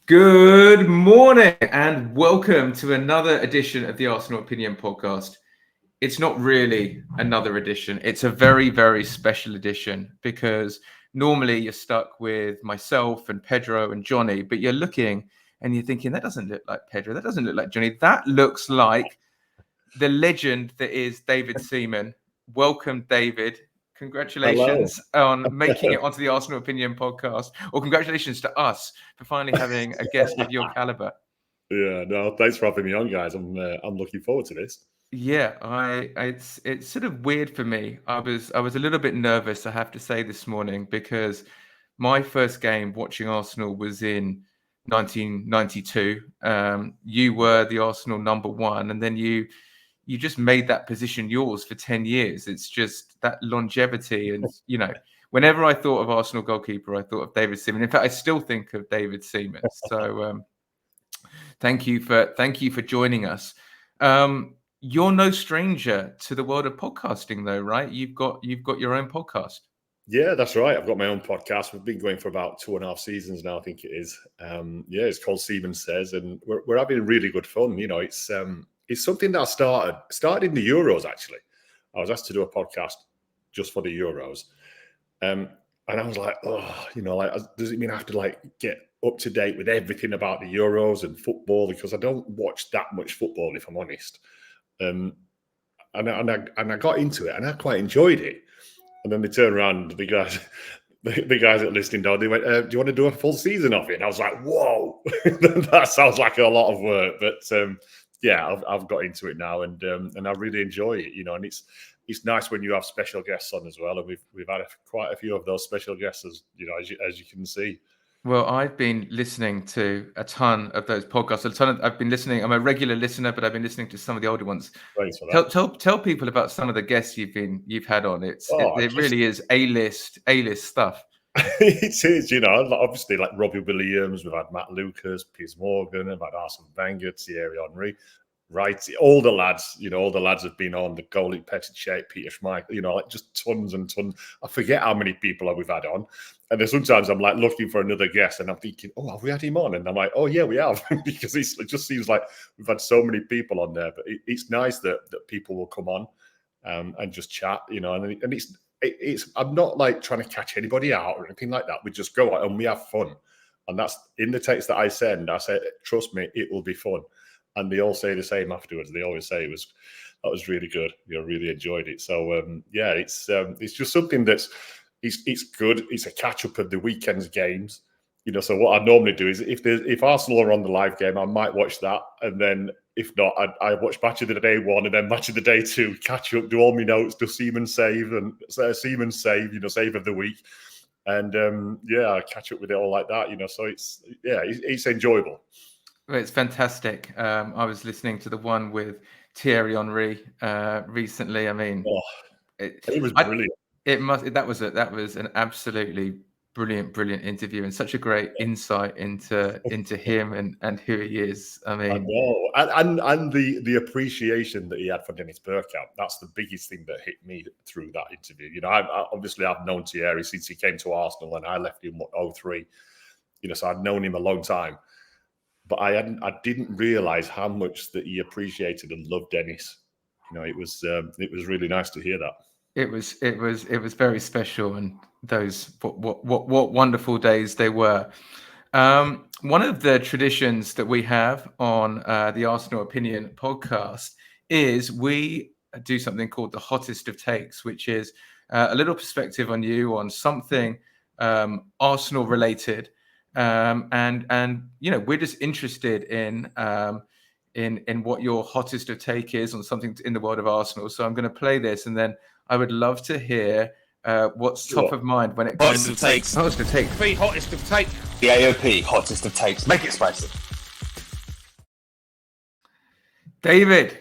Good morning and welcome to another edition of the Arsenal Opinion Podcast. It's not really another edition. It's a very, very special edition because normally you're stuck with myself and Pedro and Johnny, but you're looking and you're thinking, that doesn't look like Pedro. That doesn't look like Johnny. That looks like the legend that is David Seaman. Welcome, David. Hello. Congratulations on making it onto the Arsenal Opinion Podcast, or congratulations to us for finally having a guest of your caliber. Yeah, no, thanks for having me on, guys. I'm looking forward to this. Yeah, it's sort of weird for me. I was a little bit nervous, I have to say, this morning because my first game watching Arsenal was in 1992. You were the Arsenal number one, and then you just made that position yours for 10 years. It's just that longevity. And, whenever I thought of Arsenal goalkeeper, I thought of David Seaman. In fact, I still think of David Seaman. So thank you for joining us. You're no stranger to the world of podcasting, though, right? You've got your own podcast. Yeah, that's right. I've got my own podcast. We've been going for about 2.5 seasons now, I think it is. It's called Seaman Says, and we're having really good fun. It's something that I started in the Euros, actually. I was asked to do a podcast just for the Euros. And I was like, does it mean I have to get up to date with everything about the Euros and football? Because I don't watch that much football, if I'm honest. And I got into it and I quite enjoyed it. And then they turned around, the guys at Listing Dog, they went, do you want to do a full season of it? And I was like, whoa, that sounds like a lot of work. But I've got into it now and I really enjoy it, and it's nice when you have special guests on as well. And we've had quite a few of those special guests, as you can see. Well, I've been listening to a ton of those podcasts. I've been listening. I'm a regular listener, but I've been listening to some of the older ones. Thanks for that. Tell people about some of the guests you've had on. It really is A-list stuff. It is, obviously like Robbie Williams. We've had Matt Lucas, Piers Morgan, we've had Arsene Wenger, Thierry Henry. Right, all the lads, have been on. The goalie, Petr, Peter Schmeichel, just tons and tons. I forget how many people we've had on. And then sometimes I'm like looking for another guest and I'm thinking, oh, have we had him on? And I'm like, oh, yeah, we have. Because it just seems like we've had so many people on there. But it's nice that people will come on and just chat, and it's I'm not like trying to catch anybody out or anything like that. We just go out and we have fun. And that's in the text that I send. I say, trust me, it will be fun. And they all say the same afterwards. They always say that was really good. Really enjoyed it. So it's just something that's it's good. It's a catch up of the weekend's games. So what I normally do is if Arsenal are on the live game, I might watch that, and then if not, I watch Match of the Day 1 and then Match of the Day 2. Catch up, do all my notes, do Seaman save and Seaman save, save of the week, and I catch up with it all like that. So it's enjoyable. It's fantastic. I was listening to the one with Thierry Henry recently. I mean, it was brilliant. That was an absolutely brilliant interview and such a great insight into him and who he is. I mean, I know. And the appreciation that he had for Dennis Bergkamp. That's the biggest thing that hit me through that interview. I've known Thierry since he came to Arsenal, and I left him 2003. So I'd known him a long time. But I didn't realize how much that he appreciated and loved Dennis. It was really nice to hear that. It was very special, and those what wonderful days they were. One of the traditions that we have on the Arsenal Opinion podcast is we do something called the Hotest of Takes, which is a little perspective on you on something Arsenal related. And we're just interested in what your hottest of take is on something in the world of Arsenal. So I'm going to play this, and then I would love to hear what's top of mind when it comes to takes. Hottest of takes. Hottest of takes. The AOP hottest of takes. Make it spicy. David,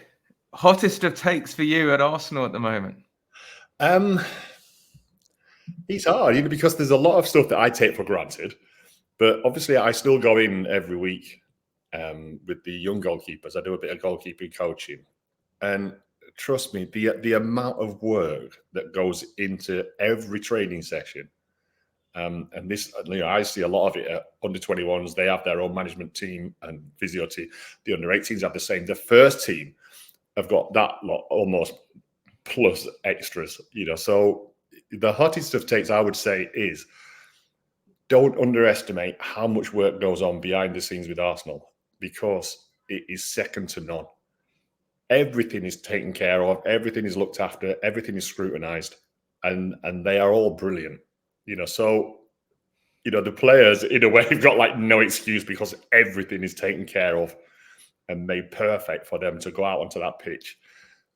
hottest of takes for you at Arsenal at the moment? It's hard, because there's a lot of stuff that I take for granted. But obviously, I still go in every week with the young goalkeepers. I do a bit of goalkeeping coaching. And trust me, the amount of work that goes into every training session And this, I see a lot of it at under 21s. They have their own management team and physio team. The under 18s have the same. The first team have got that lot almost plus extras, So the hottest of takes, I would say, is don't underestimate how much work goes on behind the scenes with Arsenal, because it is second to none. Everything is taken care of. Everything is looked after. Everything is scrutinised, and they are all brilliant. So the players in a way have got like no excuse, because everything is taken care of and made perfect for them to go out onto that pitch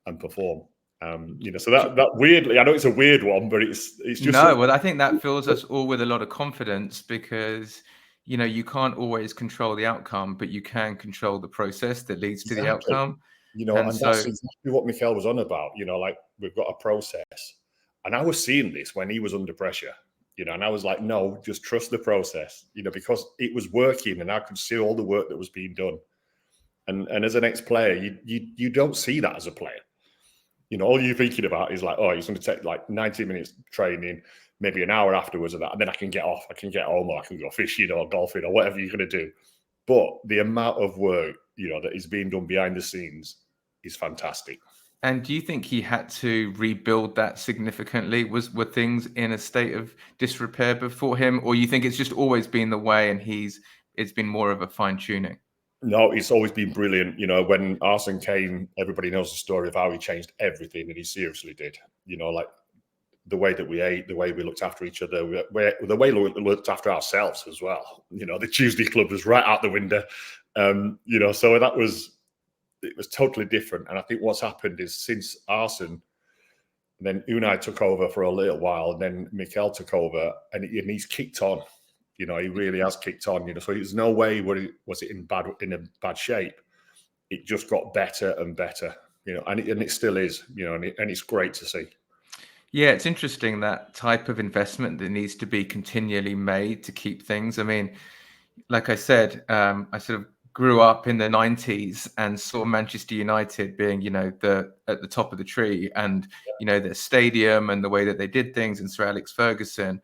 and perform. So that weirdly, I know it's a weird one, but it's just well, I think that fills us all with a lot of confidence, because you can't always control the outcome, but you can control the process that leads to the outcome. And that's exactly what Mikel was on about. Like, we've got a process, and I was seeing this when he was under pressure. And I was like, no, just trust the process. Because it was working, and I could see all the work that was being done. And as an ex-player, you don't see that as a player. All you're thinking about is like, oh, it's going to take like 90 minutes training, maybe an hour afterwards of that, and then I can get off. I can get home, or I can go fishing or golfing or whatever you're going to do. But the amount of work, that is being done behind the scenes is fantastic. And do you think he had to rebuild that significantly? Were things in a state of disrepair before him, or you think it's just always been the way, and it's been more of a fine tuning? No, it's always been brilliant. When Arsene came, everybody knows the story of how he changed everything, and he seriously did. Like the way that we ate, the way we looked after each other, the way we looked after ourselves as well. The Tuesday club was right out the window. So it was totally different. And I think what's happened is, since Arsene, then Unai took over for a little while, and then Mikel took over, and he's kicked on. He really has kicked on. So there's no way was it in a bad shape. It just got better and better. And it still is. And it's great to see. Yeah, it's interesting, that type of investment that needs to be continually made to keep things. I mean, like I said, I sort of grew up in the 90s and saw Manchester United being, at the top of the tree, and their stadium and the way that they did things, and Sir Alex Ferguson.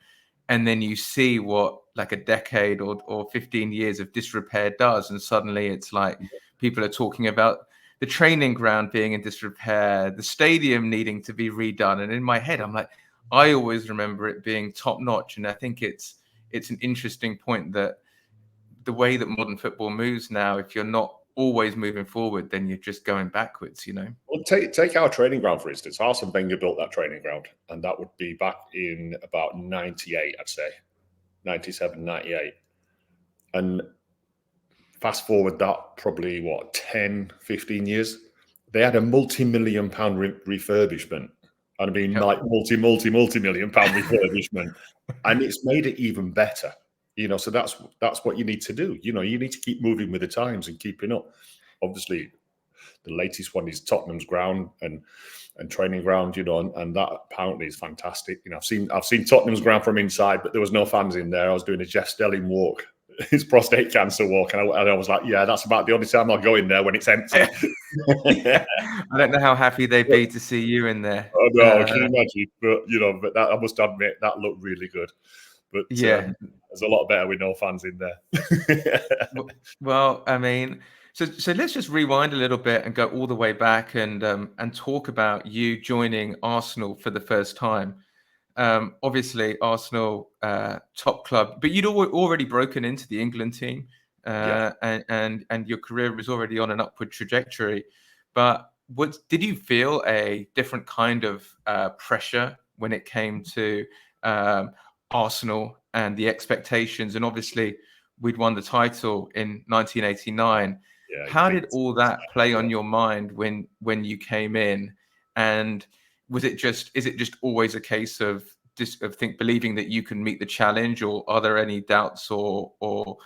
And then you see what like a decade or 15 years of disrepair does, and suddenly it's like people are talking about the training ground being in disrepair, the stadium needing to be redone. And in my head, I'm like, I always remember it being top notch. And I think it's an interesting point that the way that modern football moves now, if you're not always moving forward, then you're just going backwards, Well, take our training ground, for instance. Arsene Wenger built that training ground, and that would be back in about 98, I'd say. 97, 98. And fast forward that probably, 10, 15 years, they had a multi-million pound refurbishment. And I mean, like multi-million pound refurbishment. And it's made it even better. So that's what you need to do. You need to keep moving with the times and keeping up. Obviously, the latest one is Tottenham's ground and training ground, and that apparently is fantastic. I've seen Tottenham's ground from inside, but there was no fans in there. I was doing a Jeff Stelling walk, his prostate cancer walk, and I was like, yeah, that's about the only time I'll go in there, when it's empty. I don't know how happy they'd be to see you in there. Oh no, can you imagine? But I must admit, that looked really good. But yeah, there's a lot better with no fans in there. Well, I mean, so let's just rewind a little bit and go all the way back and talk about you joining Arsenal for the first time. Obviously, Arsenal, top club, but you'd already broken into the England team, and your career was already on an upward trajectory. But did you feel a different kind of pressure when it came to Arsenal and the expectations? And obviously, we'd won the title in 1989. How did all that play on your mind when you came in? And is it just always a case of believing that you can meet the challenge, or are there any doubts or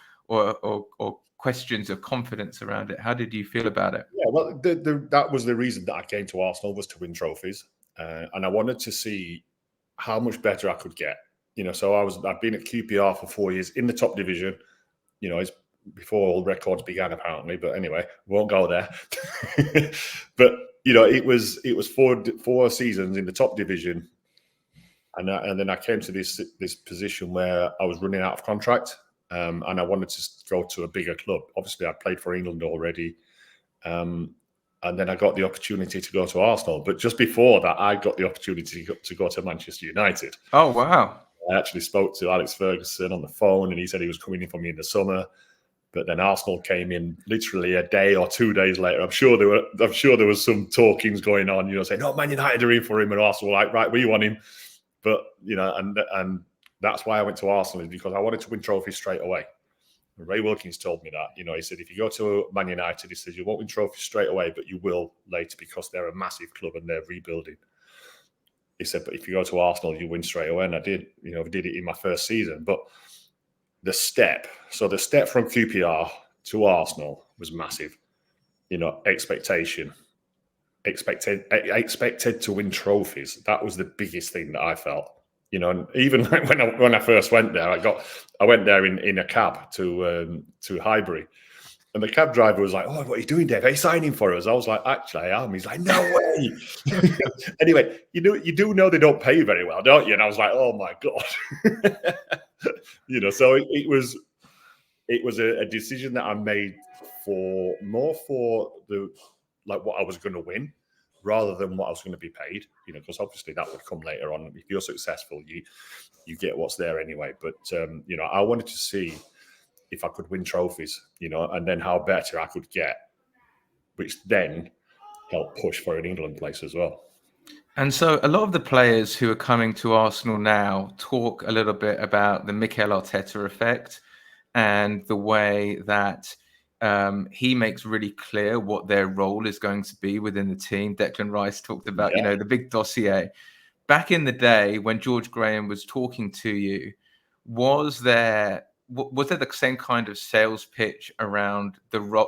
questions of confidence around it? How did you feel about it? Yeah, well, that was the reason that I came to Arsenal, was to win trophies, and I wanted to see how much better I could get. So I've been at QPR for 4 years in the top division. It's before all records began, apparently. But anyway, won't go there. But it was 4 seasons in the top division, And then I came to this position where I was running out of contract, and I wanted to go to a bigger club. Obviously, I played for England already, and then I got the opportunity to go to Arsenal. But just before that, I got the opportunity to go to Manchester United. Oh, wow. I actually spoke to Alex Ferguson on the phone, and he said he was coming in for me in the summer. But then Arsenal came in literally a day or 2 days later. I'm sure there was some talkings going on, saying, "No, Man United are in for him," and Arsenal were like, "Right, we want him." But and that's why I went to Arsenal, is because I wanted to win trophies straight away. Ray Wilkins told me that. He said, if you go to Man United, he says you won't win trophies straight away, but you will later, because they're a massive club and they're rebuilding. He said, but if you go to Arsenal, you win straight away. And I did. I did it in my first season. But the step from QPR to Arsenal was massive. Expected to win trophies. That was the biggest thing that I felt. And even when I first went there, I went there in a cab to Highbury, and the cab driver was like, "Oh, what are you doing, Dave? Are you signing for us?" I was like, "Actually, I am." He's like, "No way." Anyway, you do know they don't pay very well, don't you? And I was like, "Oh my god." So it was a decision that I made for the what I was going to win, rather than what I was going to be paid, because obviously that would come later on. If you're successful, you get what's there anyway. But I wanted to see if I could win trophies, and then how better I could get, which then helped push for an England place as well. And so a lot of the players who are coming to Arsenal now talk a little bit about the Mikel Arteta effect and the way that he makes really clear what their role is going to be within the team. Declan Rice talked about, the big dossier. Back in the day when George Graham was talking to you, was there the same kind of sales pitch around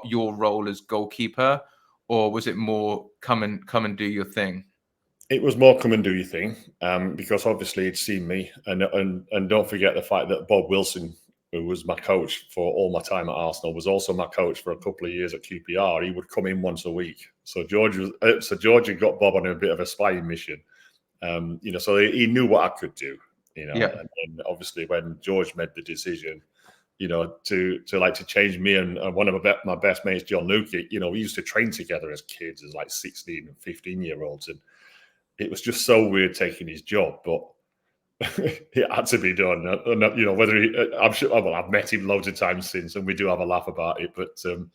your role as goalkeeper, or was it more come and do your thing? It was more come and do your thing, because obviously he'd seen me, and don't forget the fact that Bob Wilson, who was my coach for all my time at Arsenal, was also my coach for a couple of years at QPR. He would come in once a week. So George had got Bob on a bit of a spying mission. So he knew what I could do. And obviously when George made the decision, to change me and one of my best mates, John Luke, we used to train together as kids, as like 16 and 15-year-olds, and it was just so weird taking his job, but it had to be done. Whether I'm sure. Well, I've met him loads of times since, and we do have a laugh about it. But so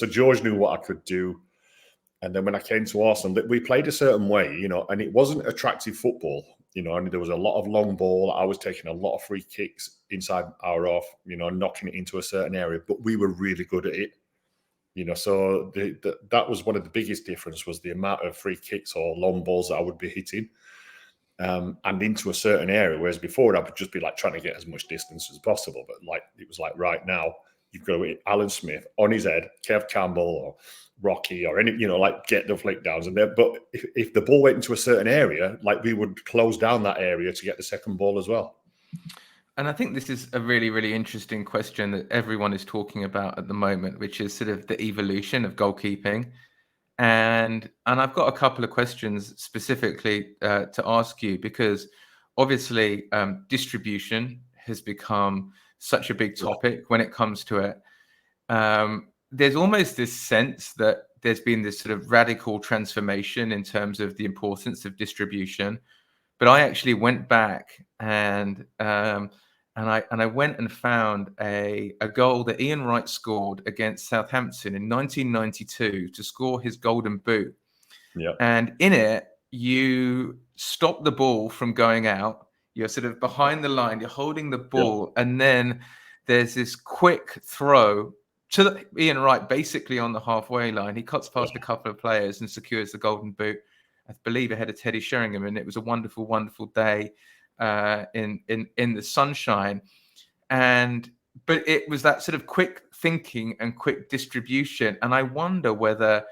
George knew what I could do, and then when I came to Arsenal, we played a certain way, and it wasn't attractive football, and there was a lot of long ball. I was taking a lot of free kicks inside our off, knocking it into a certain area, but we were really good at it. So that was one of the biggest difference, was the amount of free kicks or long balls that I would be hitting, and into a certain area. Whereas before, I would just be trying to get as much distance as possible. But it was right now, you've got to hit Alan Smith on his head, Kev Campbell or Rocky or any, get the flick downs. But if the ball went into a certain area, we would close down that area to get the second ball as well. And I think this is a really, really interesting question that everyone is talking about at the moment, which is sort of the evolution of goalkeeping. And I've got a couple of questions specifically to ask you, because obviously distribution has become such a big topic when it comes to it. There's almost this sense that there's been this sort of radical transformation in terms of the importance of distribution. But I actually went back and I went and found a goal that Ian Wright scored against Southampton in 1992 to score his Golden Boot. Yeah. And in it, you stop the ball from going out. You're sort of behind the line. You're holding the ball, and then there's this quick throw to Ian Wright, basically on the halfway line. He cuts past a couple of players and secures the Golden Boot, I believe, ahead of Teddy Sheringham, and it was a wonderful, wonderful day in the sunshine. But it was that sort of quick thinking and quick distribution, and I wonder whether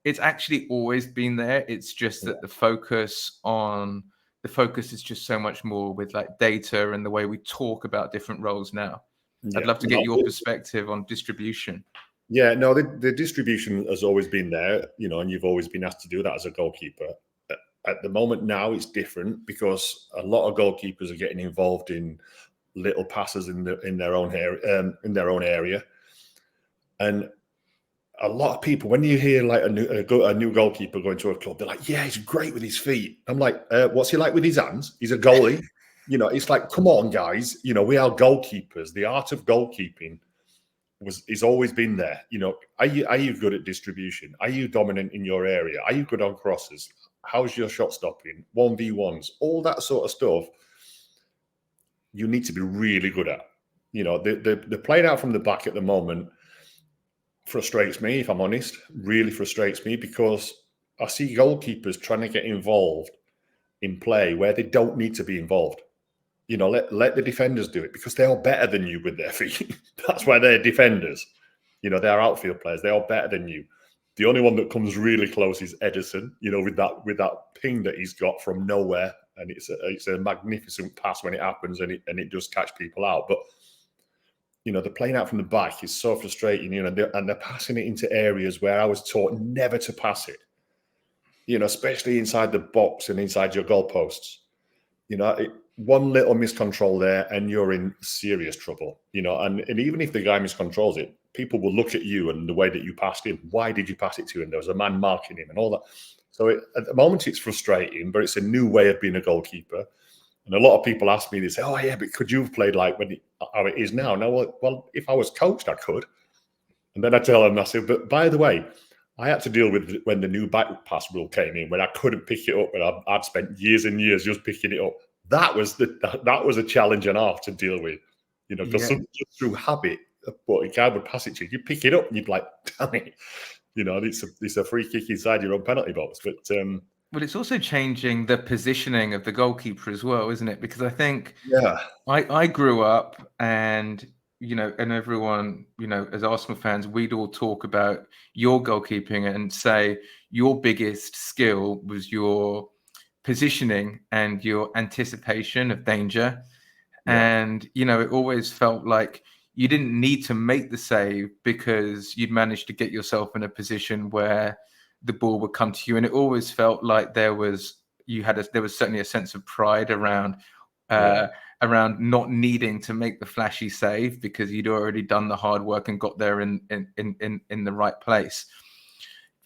it's actually always been there. It's just that the focus is just so much more with data and the way we talk about different roles now. I'd love to get your perspective on distribution. Yeah, no, the distribution has always been there, and you've always been asked to do that as a goalkeeper. at the moment now it's different because a lot of goalkeepers are getting involved in little passes in their own area, and a lot of people, when you hear like a new goalkeeper going to a club, they're like, yeah, he's great with his feet. I'm like, what's he like with his hands? He's a goalie. It's like, come on, guys. We are goalkeepers. The art of goalkeeping is always been there. Are you good at distribution? Are you dominant in your area? Are you good on crosses? How's your shot stopping? 1v1s, all that sort of stuff. You need to be really good at. The playing out from the back at the moment frustrates me, if I'm honest. Really frustrates me because I see goalkeepers trying to get involved in play where they don't need to be involved. Let the defenders do it because they are better than you with their feet. That's why they're defenders. They're outfield players. They are better than you. The only one that comes really close is Edison. With that ping that he's got from nowhere, and it's a magnificent pass when it happens, and it does catch people out. But the playing out from the back is so frustrating. And they're passing it into areas where I was taught never to pass it. Especially inside the box and inside your goalposts. One little miscontrol there and you're in serious trouble, and even if the guy miscontrols it, people will look at you and the way that you passed him. Why did you pass it to him? There was a man marking him and all that. So at the moment it's frustrating, but it's a new way of being a goalkeeper. And a lot of people ask me, they say, oh yeah, but could you have played like how it is now? No, well, if I was coached, I could. And then I tell them, I say, but by the way, I had to deal with when the new back pass rule came in, when I couldn't pick it up, and I'd spent years and years just picking it up. That was a challenge and a half to deal with, because just through habit, what a guy would pass it to you, pick it up and you'd be like, damn it, it's a free kick inside your own penalty box. But well, it's also changing the positioning of the goalkeeper as well, isn't it? Because I think I grew up and and everyone, as Arsenal fans, we'd all talk about your goalkeeping and say your biggest skill was your positioning and your anticipation of danger. And, it always felt like you didn't need to make the save because you'd managed to get yourself in a position where the ball would come to you. And it always felt like there was certainly a sense of pride around not needing to make the flashy save because you'd already done the hard work and got there in the right place.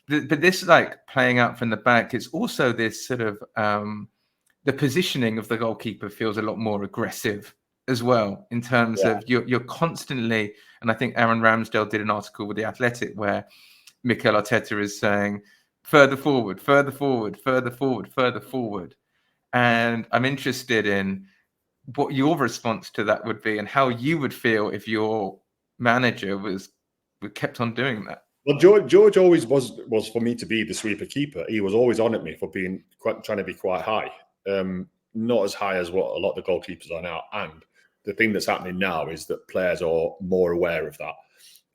But this, like, playing out from the back, it's also this sort of the positioning of the goalkeeper feels a lot more aggressive as well, in terms of you're constantly, and I think Aaron Ramsdale did an article with The Athletic where Mikel Arteta is saying further forward, further forward, further forward, further forward. And I'm interested in what your response to that would be and how you would feel if your manager was kept on doing that. Well, George always was for me to be the sweeper keeper. He was always on at me for trying to be quite high, not as high as what a lot of the goalkeepers are now. And the thing that's happening now is that players are more aware of that,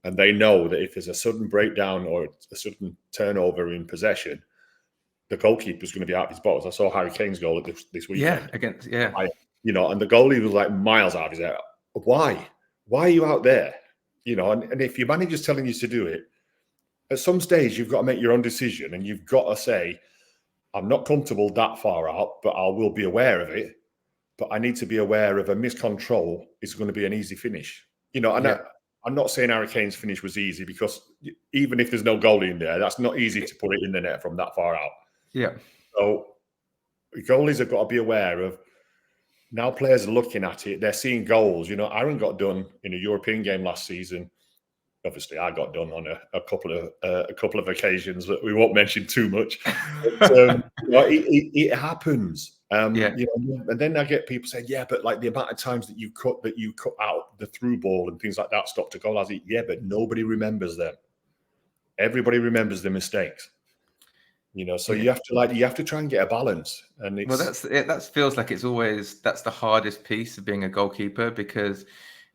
and they know that if there's a sudden breakdown or a sudden turnover in possession, the goalkeeper's going to be out of his box. I saw Harry Kane's goal this weekend. And the goalie was like miles out of his head. Why are you out there? And if your manager's telling you to do it, at some stage, you've got to make your own decision, and you've got to say, I'm not comfortable that far out, but I will be aware of it. But I need to be aware of a miscontrol is going to be an easy finish. I'm not saying Harry Kane's finish was easy, because even if there's no goalie in there, that's not easy to put it in the net from that far out. Yeah. So goalies have got to be aware of, now players are looking at it, they're seeing goals. Aaron got done in a European game last season. Obviously, I got done on a couple of occasions that we won't mention too much. But, it happens. And then I get people saying, "Yeah, but like the amount of times that you cut out the through ball and things like that, stopped a goal." I say, "Yeah, but nobody remembers them. Everybody remembers the mistakes." So you have to try and get a balance. And that feels like that's the hardest piece of being a goalkeeper, because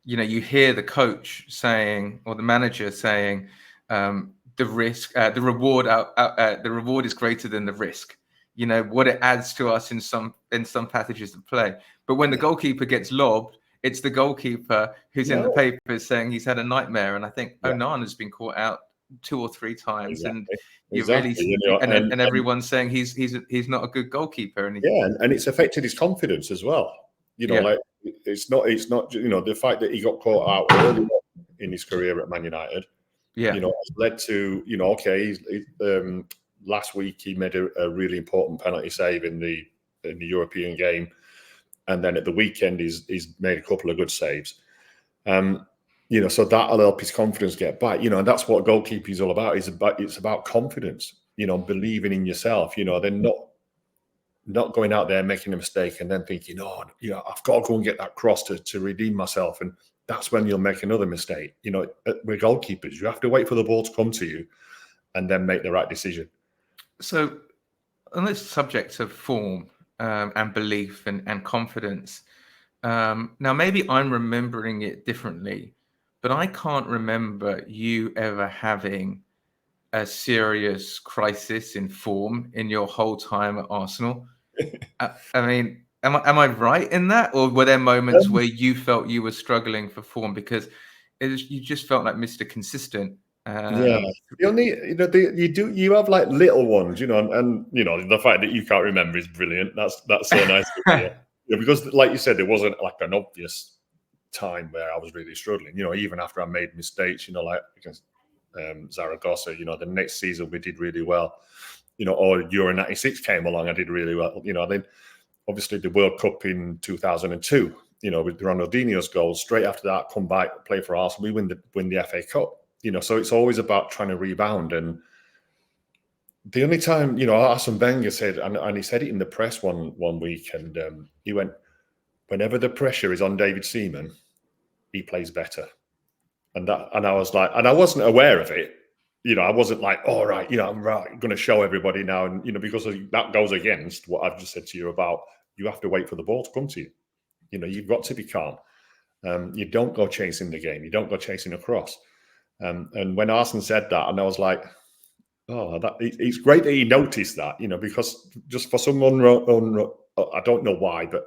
you hear the coach saying, or the manager saying, the reward is greater than the risk. What it adds to us in some passages of play. But when the goalkeeper gets lobbed, it's the goalkeeper who's in the papers saying he's had a nightmare. And I think Onana's been caught out 2 or 3 times, and Exactly. you really, Exactly. You know, and everyone's saying he's not a good goalkeeper, and and it's affected his confidence as well. You know, Yeah. like it's not the fact that he got caught out early on in his career at Man United. yeah, Has led to last week he made a really important penalty save in the European game, and then at the weekend he's made a couple of good saves. So that'll help his confidence get back. And that's what goalkeeping is all about. It's about confidence. Believing in yourself. Then not going out there making a mistake and then thinking, I've got to go and get that cross to redeem myself, and that's when you'll make another mistake. We're goalkeepers. You have to wait for the ball to come to you and then make the right decision. So, on this subject of form and belief and confidence, now maybe I'm remembering it differently, but I can't remember you ever having a serious crisis in form in your whole time at Arsenal. I mean, am I right in that, or were there moments where you felt you were struggling for form because you just felt like Mr. Consistent? Yeah, the only you have like little ones, and the fact that you can't remember is brilliant. That's so nice to hear. Because like you said, there wasn't like an obvious time where I was really struggling. Even after I made mistakes, like against Zaragoza, the next season we did really well. Or Euro '96 came along, I did really well. Then obviously the World Cup in 2002. With Ronaldinho's goals. Straight after that, come back, play for Arsenal, we win the FA Cup. So it's always about trying to rebound. And the only time, Arsene Wenger said, and he said it in the press one week, and he went, whenever the pressure is on David Seaman, he plays better. And I was like, and I wasn't aware of it. I wasn't like, all right, I'm going to show everybody now. And, because that goes against what I've just said to you about you have to wait for the ball to come to you. You've got to be calm. You don't go chasing the game. You don't go chasing a cross. And when Arsene said that, and I was like, it's great that he noticed that, because just for someone, I don't know why, but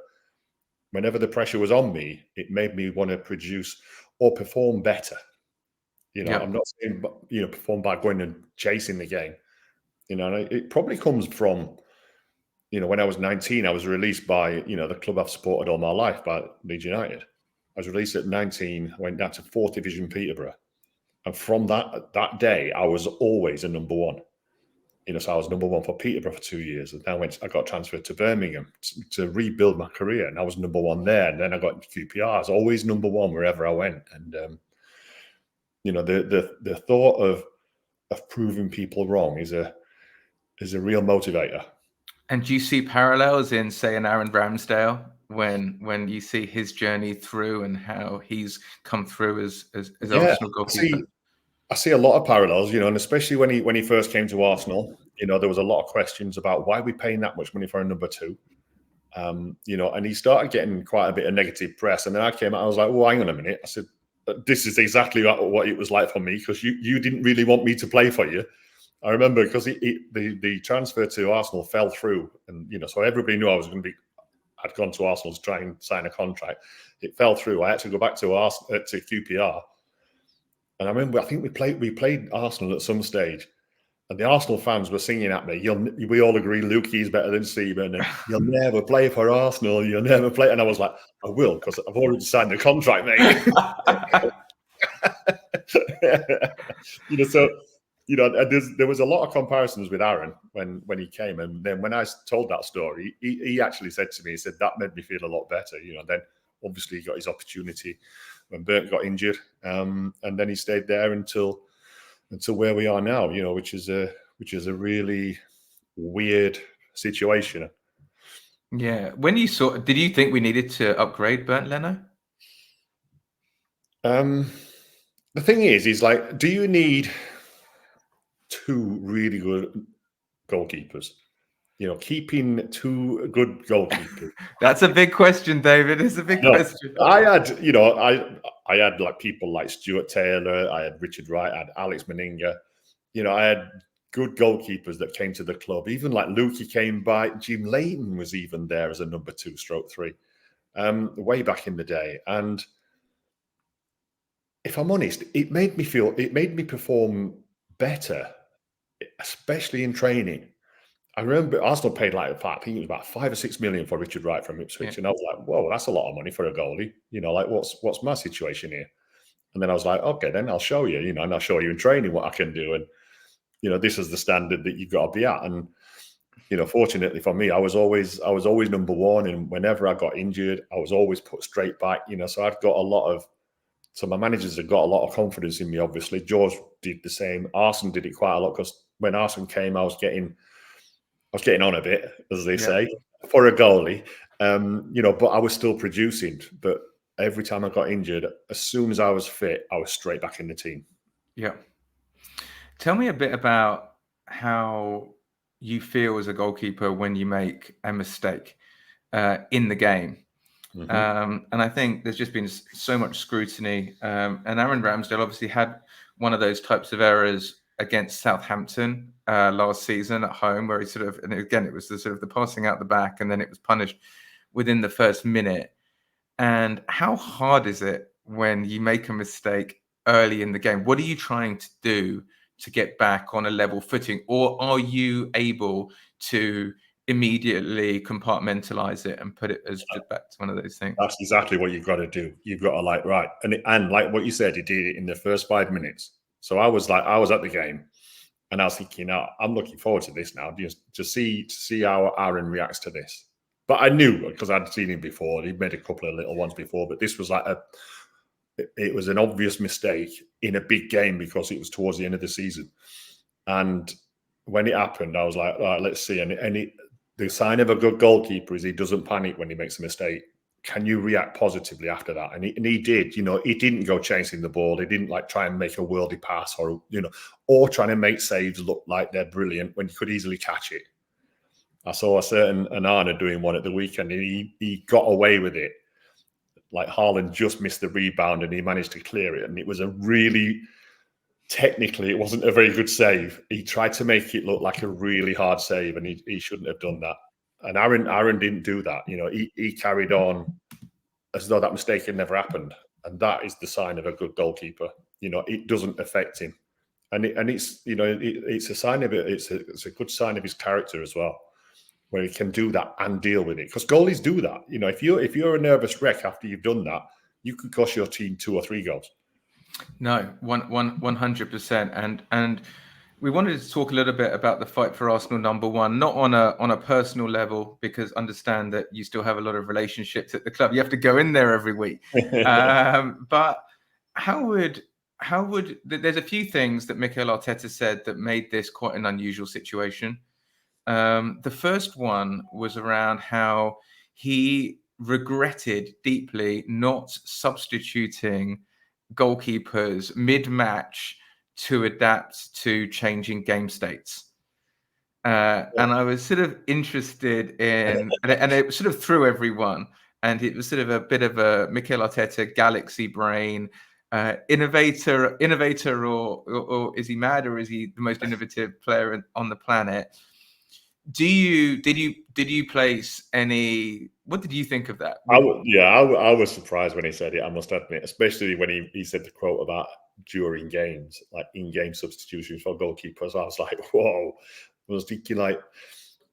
whenever the pressure was on me, it made me want to produce or perform better. I'm not saying, perform by going and chasing the game. And it probably comes from, when I was 19, I was released by, the club I've supported all my life, by Leeds United. I was released at 19, I went down to 4th Division Peterborough. And from that day, I was always a number one. So I was number one for Peterborough for 2 years. And then I got transferred to Birmingham to rebuild my career. And I was number one there. And then I got into QPR. I was always number one wherever I went. And, the thought of proving people wrong is a real motivator. And do you see parallels in, say, an Aaron Ramsdale when you see his journey through and how he's come through as Arsenal goalkeeper? I see a lot of parallels, and especially when he first came to Arsenal, there was a lot of questions about why are we paying that much money for a number two, and he started getting quite a bit of negative press. And then I came out, I was like, well, hang on a minute. I said, this is exactly what it was like for me, because you didn't really want me to play for you. I remember because the transfer to Arsenal fell through, and so everybody knew I'd gone to Arsenal to try and sign a contract. It fell through. I had to go back to QPR. And I remember, I think we played Arsenal at some stage, and the Arsenal fans were singing at me, we all agree Lukey's better than Seaman, and you'll never play for Arsenal, you'll never play. And I was like, I will, because I've already signed the contract, mate. There was a lot of comparisons with Aaron when he came. And then when I told that story, he actually said to me, he said, that made me feel a lot better. Then obviously he got his opportunity when Bert got injured, and then he stayed there until where we are now. Which is a really weird situation. Yeah. When you did you think we needed to upgrade Bernd Leno? The thing is like, do you need two really good goalkeepers? Keeping two good goalkeepers. That's a big question, David. It's a big question. I had, I had like people like Stuart Taylor, I had Richard Wright, I had Alex Meninga. I had good goalkeepers that came to the club. Even like Lukey came by. Jim Leighton was even there as a number 2/3, way back in the day. And if I'm honest, it made me perform better, especially in training. I remember Arsenal paid like, I think it was about 5 or 6 million for Richard Wright from Ipswich, and I was like, "Whoa, that's a lot of money for a goalie." Like what's my situation here? And then I was like, "Okay, then I'll show you, and I'll show you in training what I can do." And this is the standard that you've got to be at. And fortunately for me, I was always number one, and whenever I got injured, I was always put straight back. So I'd got so my managers had got a lot of confidence in me. Obviously, George did the same. Arsene did it quite a lot, because when Arsene came, I was getting on a bit, as they say, for a goalie. But I was still producing. But every time I got injured, as soon as I was fit, I was straight back in the team. Yeah. Tell me a bit about how you feel as a goalkeeper when you make a mistake in the game. And I think there's just been so much scrutiny. And Aaron Ramsdale obviously had one of those types of errors against Southampton last season at home, where he and again, it was the passing out the back, and then it was punished within the first minute. And how hard is it when you make a mistake early in the game? What are you trying to do to get back on a level footing? Or are you able to immediately compartmentalize it and put it as back to one of those things? That's exactly what you've got to do. You've got to right. And like what you said, he did it in the first 5 minutes. So I was at the game, and I was thinking, I'm looking forward to this now, just to see how Aaron reacts to this. But I knew, because I'd seen him before. He'd made a couple of little ones before, but this was it was an obvious mistake in a big game, because it was towards the end of the season. And when it happened, I was like, all right, let's see. And the sign of a good goalkeeper is he doesn't panic when he makes a mistake. Can you react positively after that? And he did. He didn't go chasing the ball. He didn't try and make a worldy pass, or trying to make saves look like they're brilliant when you could easily catch it. I saw a certain Anana doing one at the weekend, and he got away with it. Like Haaland just missed the rebound, and he managed to clear it. And it was technically, it wasn't a very good save. He tried to make it look like a really hard save, and he shouldn't have done that. And Aaron didn't do that. He carried on as though that mistake had never happened. And that is the sign of a good goalkeeper. It doesn't affect him. And it's it's a sign of it. It's a good sign of his character as well, where he can do that and deal with it. Because goalies do that. If you're a nervous wreck after you've done that, you could cost your team 2 or 3 goals. No, 100%. And we wanted to talk a little bit about the fight for Arsenal #1, not on a personal level, because understand that you still have a lot of relationships at the club. You have to go in there every week. But how would there's a few things that Mikel Arteta said that made this quite an unusual situation. The first one was around how he regretted deeply not substituting goalkeepers mid-match to adapt to changing game states. And I was sort of interested in, and it sort of threw everyone. And it was sort of a bit of a Mikel Arteta galaxy brain, innovator, or is he mad, or is he the most innovative player on the planet? Did you place any? What did you think of that? I was surprised when he said it, I must admit, especially when he said the quote about during games, like in-game substitutions for goalkeepers. I was like, whoa. I was thinking,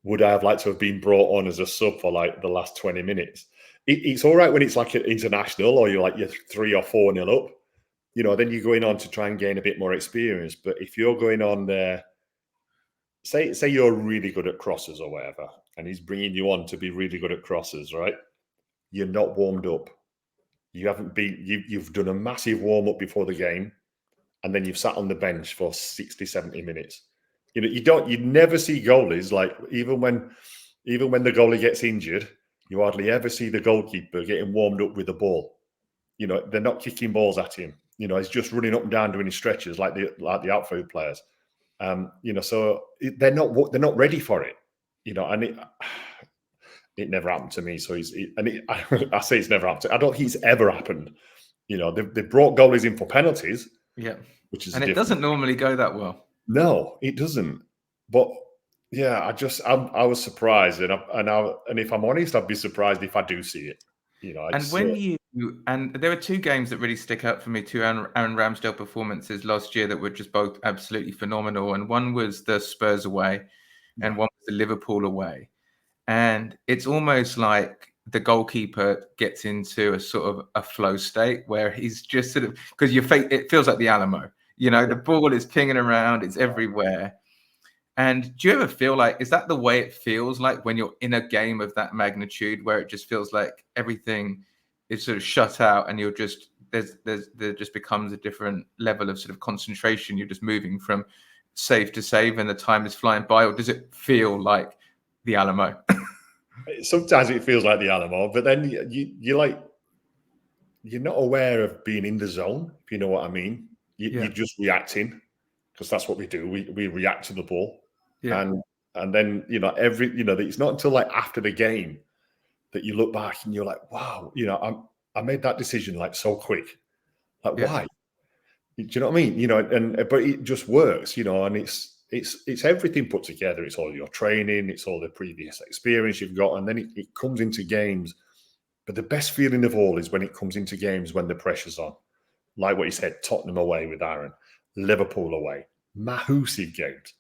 would I have liked to have been brought on as a sub for the last 20 minutes? It's all right when it's like an international, or you're 3 or 4-0 up. Then you're going on to try and gain a bit more experience. But if you're going on there, say you're really good at crosses or whatever, and he's bringing you on to be really good at crosses, right? You're not warmed up. You haven't been. You've done a massive warm up before the game, and then you've sat on the bench for 60, 70 minutes. You never see goalies even when the goalie gets injured, you hardly ever see the goalkeeper getting warmed up with the ball. They're not kicking balls at him. He's just running up and down doing his stretches like the outfield players. So they're not ready for it. And it never happened to me. So I say it's never happened. I don't think it's ever happened. They brought goalies in for penalties. Yeah, which is and it doesn't normally go that well. No, it doesn't. But yeah, I was surprised, and if I'm honest, I'd be surprised if I do see it. And when you And there were two games that really stick out for me, two Aaron Ramsdale performances last year that were just both absolutely phenomenal. And one was the Spurs away, and one was the Liverpool away. And it's almost like the goalkeeper gets into a sort of a flow state where he's just sort of, because it feels like the Alamo. The ball is pinging around, it's everywhere. And do you ever feel like, is that the way it feels like when you're in a game of that magnitude, where it just feels like everything is sort of shut out and you're just, there just becomes a different level of sort of concentration. You're just moving from save to save and the time is flying by, or does it feel like the Alamo? Sometimes it feels like the Alamo, but then you're not aware of being in the zone, if you know what I mean. You're just reacting, because that's what we do. We react to the ball. Yeah. And then, it's not until like after the game that you look back and you're like, wow, I made that decision like so quick. Like, why? Do you know what I mean? But it just works, and it's everything put together. It's all your training, it's all the previous experience you've got, and then it comes into games. But the best feeling of all is when it comes into games when the pressure's on. Like what you said, Tottenham away with Aaron, Liverpool away, massive games,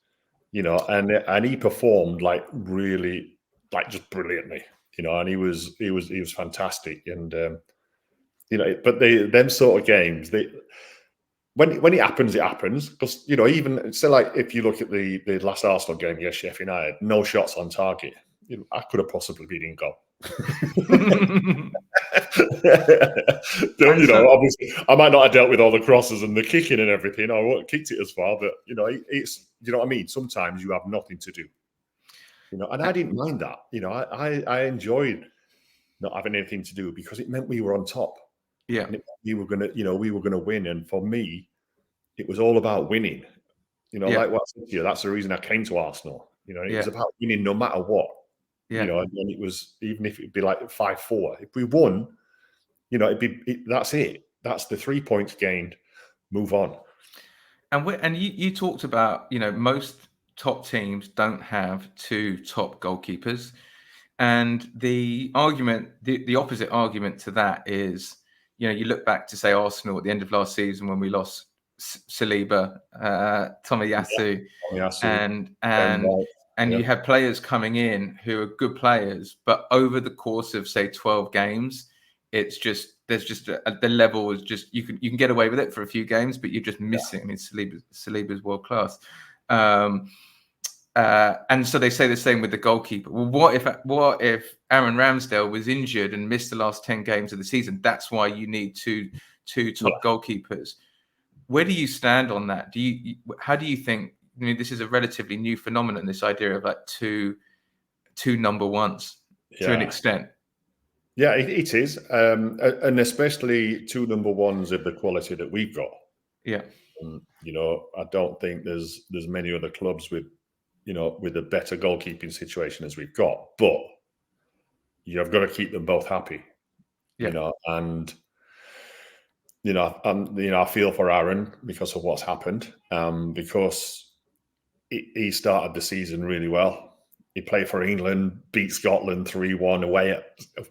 and he performed like really, like just brilliantly, and he was fantastic. And but them sort of games, when it happens, it happens. Because even so, like if you look at the last Arsenal game against Sheffield United, no shots on target. I could have possibly been in goal. Obviously, I might not have dealt with all the crosses and the kicking and everything. I wouldn't have kicked it as far, but it's what I mean. Sometimes you have nothing to do, and I didn't mind that. I enjoyed not having anything to do, because it meant we were on top. Yeah, and we were gonna win. And for me, it was all about winning. Like what I said to you, that's the reason I came to Arsenal. It was about winning no matter what. Yeah. And it was, even if it'd be like 5-4, if we won, that's it. That's the 3 points gained. Move on. And you talked about, most top teams don't have two top goalkeepers. And the argument, the opposite argument to that is, you look back to say Arsenal at the end of last season when we lost Saliba, Tomiyasu, and you had players coming in who are good players, but over the course of say 12 games, it's just the level is just, you can get away with it for a few games, but you're just missing. I mean, Saliba's world class, and so they say the same with the goalkeeper. Well, what if Aaron Ramsdale was injured and missed the last 10 games of the season? That's why you need two top goalkeepers. Where do you stand on that? How do you think? This is a relatively new phenomenon, this idea of like two number ones to an extent. Yeah, it is. And especially two number ones of the quality that we've got. Yeah. I don't think there's many other clubs with a better goalkeeping situation as we've got. But you've got to keep them both happy. And I feel for Aaron because of what's happened. Because he started the season really well. He played for England, beat Scotland 3-1 away up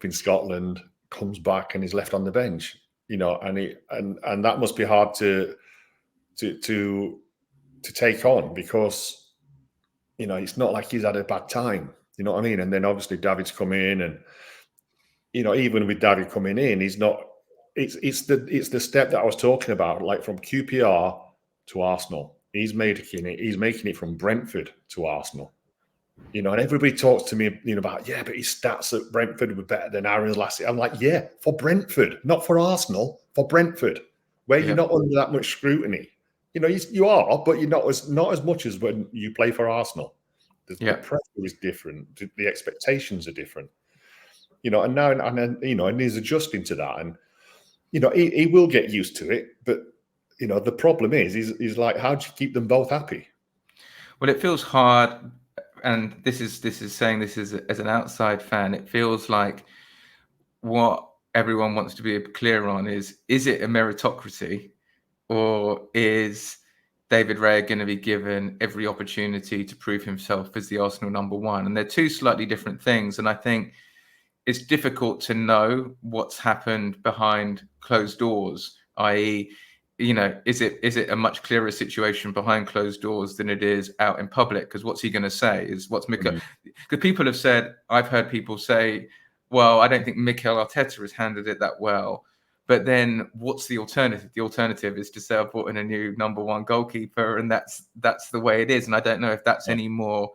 in Scotland, comes back and he's left on the bench. And that must be hard to take on, because it's not like he's had a bad time. You know what I mean? And then obviously David's come in, and even with David coming in, he's not. It's the step that I was talking about, like from QPR to Arsenal. He's making it from Brentford to Arsenal. And everybody talks to me, about, but his stats at Brentford were better than Aaron's last year. I'm like, for Brentford, not for Arsenal, for Brentford, where you're not under that much scrutiny. You are, but you're not as much as when you play for Arsenal. The pressure is different. The expectations are different. And now, and he's adjusting to that, and he will get used to it. But the problem is like, how do you keep them both happy? Well, it feels hard, and this is saying this as an outside fan. It feels like what everyone wants to be clear on is it a meritocracy, or is David Raya going to be given every opportunity to prove himself as the Arsenal number one? And they're two slightly different things. And I think it's difficult to know what's happened behind closed doors, i.e., is it a much clearer situation behind closed doors than it is out in public? Because what's he going to say? Is what's Mikel? Because people have said, I've heard people say, well, I don't think Mikel Arteta has handled it that well. But then what's the alternative? The alternative is to say I've brought in a new number one goalkeeper, and that's the way it is. And I don't know if that's any more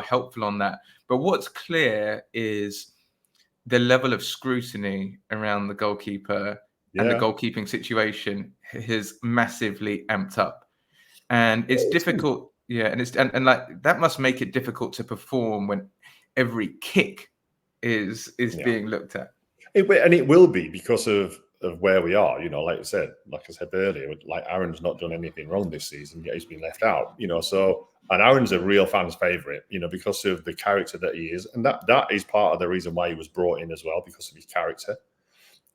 helpful on that. But what's clear is the level of scrutiny around the goalkeeper and the goalkeeping situation has massively amped up, and it's difficult. Yeah, and like that must make it difficult to perform when every kick is being looked at. And it will be because of where we are. Like I said earlier, like Aaron's not done anything wrong this season, yet he's been left out. So. And Aaron's a real fan's favourite, because of the character that he is. And that is part of the reason why he was brought in as well, because of his character.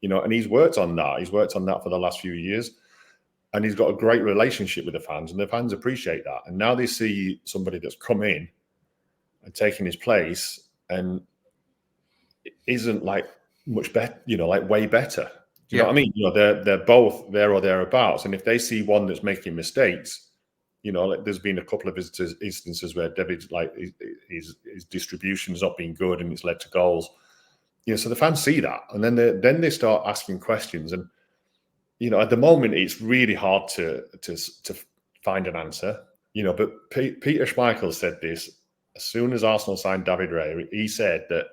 And he's worked on that. He's worked on that for the last few years. And he's got a great relationship with the fans, and the fans appreciate that. And now they see somebody that's come in and taken his place and isn't like much better, like way better. Do you know what I mean? They're both there or thereabouts. And if they see one that's making mistakes, like there's been a couple of instances where David's like his distribution's not been good and it's led to goals. So the fans see that, and then they start asking questions. And at the moment it's really hard to find an answer. But Peter Schmeichel said this as soon as Arsenal signed David Raya. He said that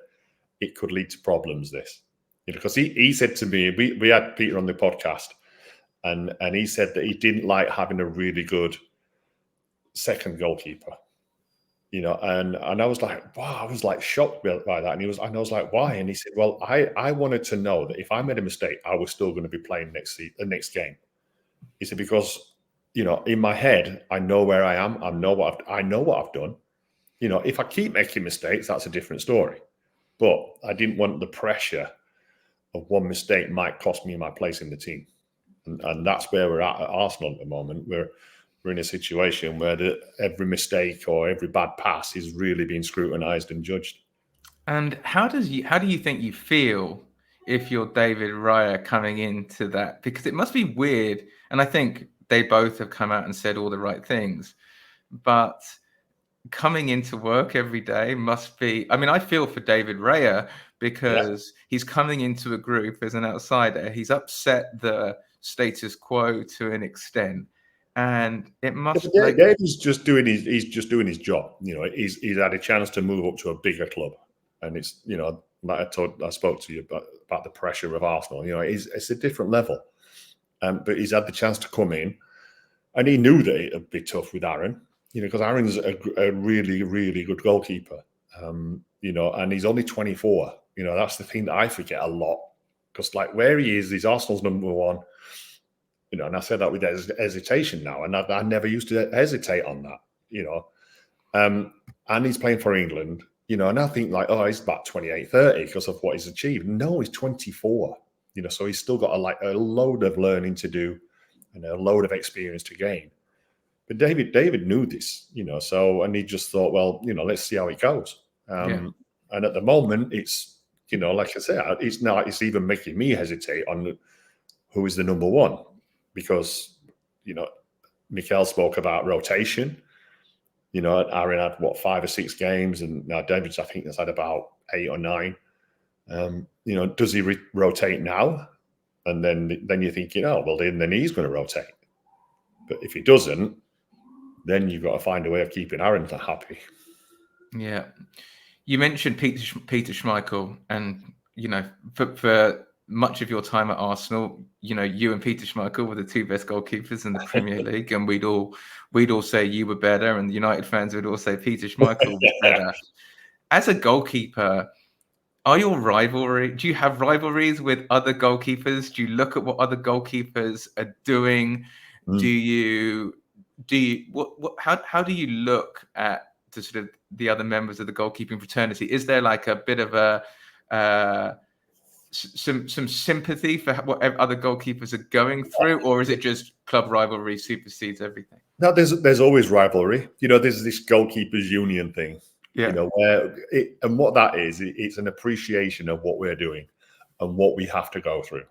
it could lead to problems. This, because he said to me, we had Peter on the podcast, and he said that he didn't like having a really good second goalkeeper, and I was like, wow, I was like shocked by that. And I was like, why? And he said, well, I wanted to know that if I made a mistake, I was still going to be playing the next game. He said, because in my head, I know where I am. I know what I've done. If I keep making mistakes, that's a different story. But I didn't want the pressure of one mistake might cost me my place in the team, and that's where we're at Arsenal at the moment. We're in a situation where every mistake or every bad pass is really being scrutinised and judged. And how do you think you feel if you're David Raya coming into that? Because it must be weird, and I think they both have come out and said all the right things, but coming into work every day must be, I mean, I feel for David Raya because he's coming into a group as an outsider. He's upset the status quo to an extent. And it must. David's just doing his job. He's had a chance to move up to a bigger club, and it's like I spoke to you about the pressure of Arsenal. It's a different level, but he's had the chance to come in, and he knew that it'd be tough with Aaron. Because Aaron's a really, really good goalkeeper. And he's only 24. That's the thing that I forget a lot, because like where he is, he's Arsenal's number one. And I said that with hesitation now, and I never used to hesitate on that, and he's playing for England, and I think like, oh, he's about 28, 30 because of what he's achieved. No, he's 24, so he's still got a load of learning to do and a load of experience to gain. But David knew this, and he just thought, well, let's see how it goes. And at the moment, it's, like I said, it's even making me hesitate on who is the number one. Because, Mikel spoke about rotation. Aaron had, 5 or 6 games, and now David's, I think, has had about 8 or 9. Does he rotate now? And then you're thinking, oh, well, then he's going to rotate. But if he doesn't, then you've got to find a way of keeping Aaron happy. Yeah. You mentioned Peter Schmeichel, and, for much of your time at Arsenal, you and Peter Schmeichel were the 2 best goalkeepers in the Premier League, and we'd all say you were better, and the United fans would all say Peter Schmeichel was better. As a goalkeeper, do you have rivalries with other goalkeepers? Do you look at what other goalkeepers are doing? How do you look at the sort of the other members of the goalkeeping fraternity? Is there like a bit of a some sympathy for what other goalkeepers are going through, or is it just club rivalry supersedes everything? No, there's always rivalry. There's this goalkeepers union thing. Yeah. And what that is, it's an appreciation of what we're doing and what we have to go through.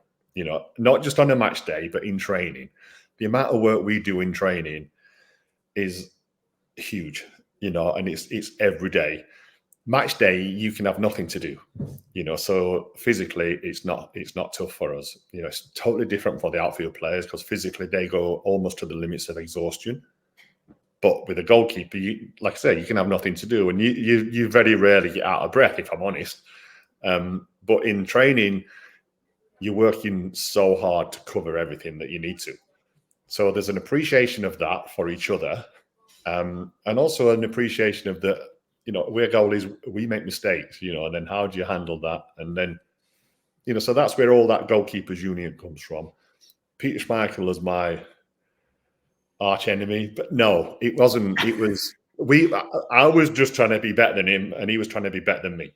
Not just on a match day, but in training. The amount of work we do in training is huge, and it's every day. Match day, you can have nothing to do, so physically it's not tough for us. It's totally different for the outfield players because physically they go almost to the limits of exhaustion. But with a goalkeeper, like I say, you can have nothing to do, and you very rarely get out of breath, if I'm honest. But in training, you're working so hard to cover everything that you need to. So there's an appreciation of that for each other, and also an appreciation of that. We're goalies, we make mistakes, and then how do you handle that? And then, so that's where all that goalkeepers union comes from. Peter Schmeichel is my arch enemy, but no, it wasn't. It was I was just trying to be better than him, and he was trying to be better than me.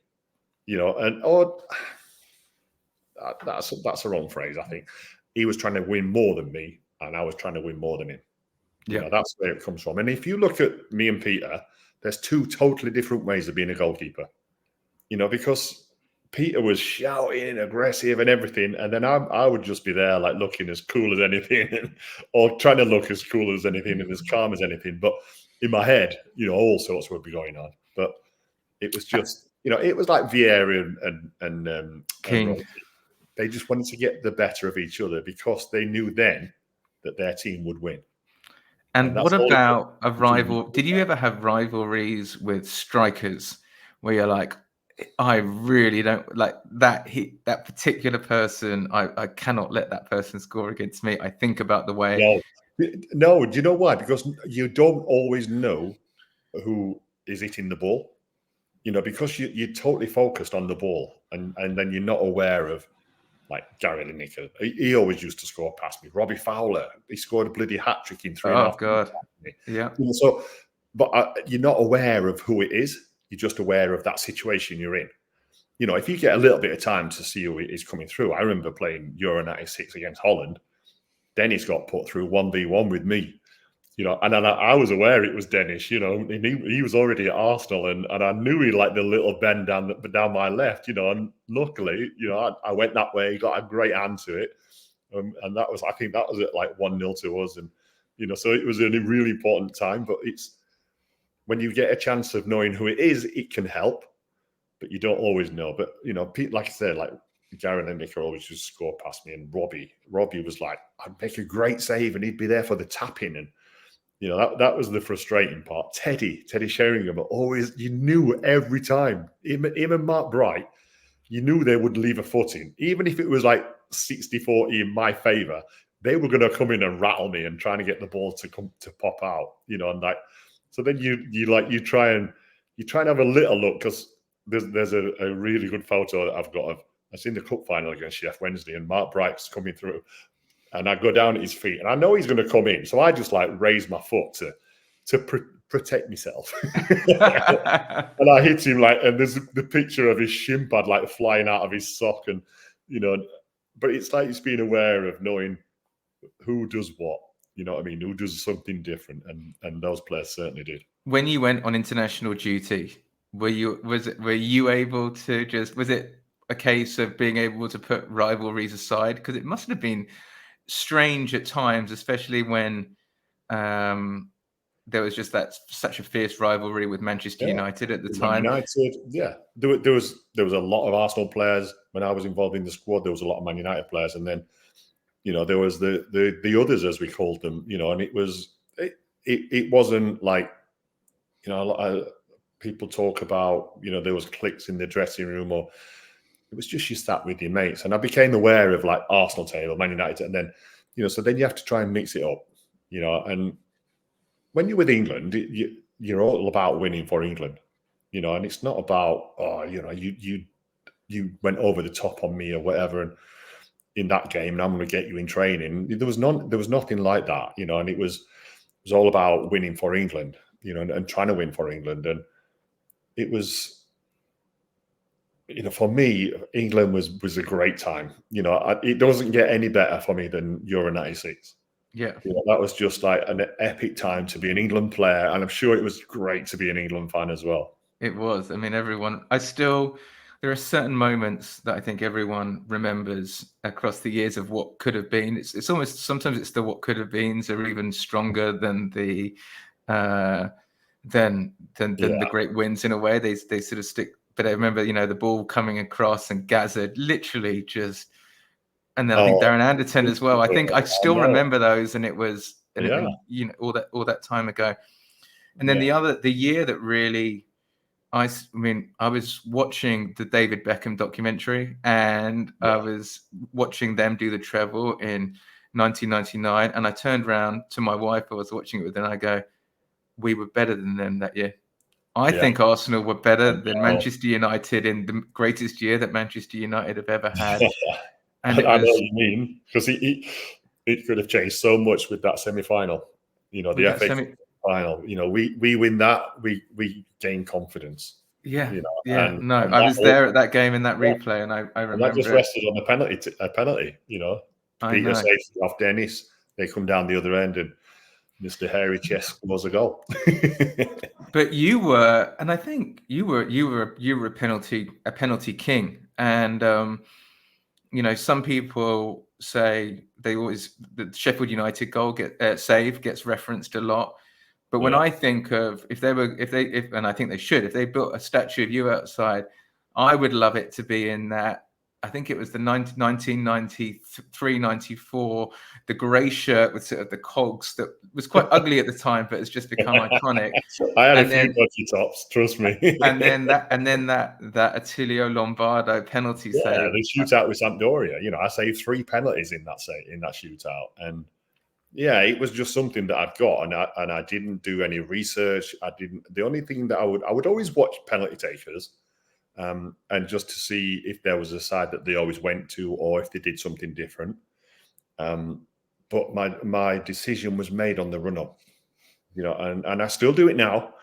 That's the wrong phrase. I think he was trying to win more than me, and I was trying to win more than him. That's where it comes from. And if you look at me and Peter, there's two totally different ways of being a goalkeeper. Because Peter was shouting, aggressive, and everything, and then I would just be there, like looking as cool as anything, or trying to look as cool as anything and as calm as anything. But in my head, all sorts would be going on. But it was just, it was like Vieira and King. They just wanted to get the better of each other because they knew then that their team would win. And what about a rival? Did you ever have rivalries with strikers where you're like, I really don't like that that particular person. I cannot let that person score against me. I think about the way. No. Do you know why? Because you don't always know who is hitting the ball. Because you're totally focused on the ball, and then you're not aware of, like, Gary Lineker. He always used to score past me. Robbie Fowler, he scored a bloody hat trick in 3.5 minutes. Oh God, yeah. But you're not aware of who it is. You're just aware of that situation you're in. If you get a little bit of time to see who is coming through. I remember playing Euro 96 against Holland. Dennis got put through 1v1 with me. And I was aware it was Dennis, and he was already at Arsenal, and I knew he liked the little bend down my left, and luckily, I went that way, got a great hand to it, and I think that was at like 1-0 to us, and so it was a really important time. But it's when you get a chance of knowing who it is, it can help, but you don't always know. But Pete, like I said, like Gary and Nick always just score past me, and Robbie was like, I'd make a great save, and he'd be there for the tapping, and that was the frustrating part. Teddy Sheringham, always, you knew every time, even Mark Bright, you knew they would leave a footing. Even if it was like 60-40 in my favour, they were going to come in and rattle me and trying to get the ball to pop out, and like, so then you try and have a little look, because there's a really good photo that I've got of, I've seen the cup final against Sheff Wednesday, and Mark Bright's coming through. And I go down at his feet, and I know he's going to come in. So I just like raise my foot to protect myself. And I hit him and there's the picture of his shin pad like flying out of his sock, and but it's like he's being aware of knowing who does what. You know what I mean? Who does something different, and those players certainly did. When you went on international duty, were you able to was it a case of being able to put rivalries aside? Because it must have been strange at times, especially when there was just such a fierce rivalry with Manchester United at the time. United, yeah. There was a lot of Arsenal players when I was involved in the squad. There was a lot of Man United players, and then there was the others, as we called them. And it wasn't like people talk about there was cliques in the dressing room, or it was just you sat with your mates. And I became aware of like Arsenal table, Man United, and then so then you have to try and mix it up, and when you're with England, you're all about winning for England, and it's not about, you went over the top on me or whatever, and in that game, and I'm going to get you in training. There was nothing like that, and it was all about winning for England, and trying to win for England. And it was, for me, England was a great time. It doesn't get any better for me than Euro 96. Yeah. That was just like an epic time to be an England player. And I'm sure it was great to be an England fan as well. It was. I mean, there are certain moments that I think everyone remembers across the years of what could have been. It's almost, sometimes it's the what could have beens are even stronger than the uh, than the great wins in a way. They sort of stick. But I remember, the ball coming across and Gazard literally just, and then I think Darren Anderton as well. I think I still remember those, and it was, and all that time ago. And then the year that really, I mean, I was watching the David Beckham documentary, and I was watching them do the treble in 1999. And I turned around to my wife, I was watching it with, and I go, we were better than them that year. I think Arsenal were better than Manchester United in the greatest year that Manchester United have ever had. And I know what you mean, because it could have changed so much with that semi-final. The FA final. We win that, we gain confidence. I was there at that game in that replay, and I remember. And that just rested on a penalty. Peter saves off Dennis. They come down the other end, and Mr. Hairy Chest was a goal. But you were, and I think you were a penalty king, and some people say the Sheffield United goal save gets referenced a lot. But when I think of if and I think they should, if they built a statue of you outside, I would love it to be in that. I think it was the 1993-94, the grey shirt with sort of the cogs that was quite ugly at the time, but it's just become iconic. I had a few dodgy tops, trust me. and then that Attilio Lombardo penalty save. Yeah, the shootout with Sampdoria. I saved 3 penalties in that shootout, and it was just something that I've got, and I didn't do any research. The only thing that I would always watch penalty takers. And just to see if there was a side that they always went to, or if they did something different. But my decision was made on the run up, and I still do it now,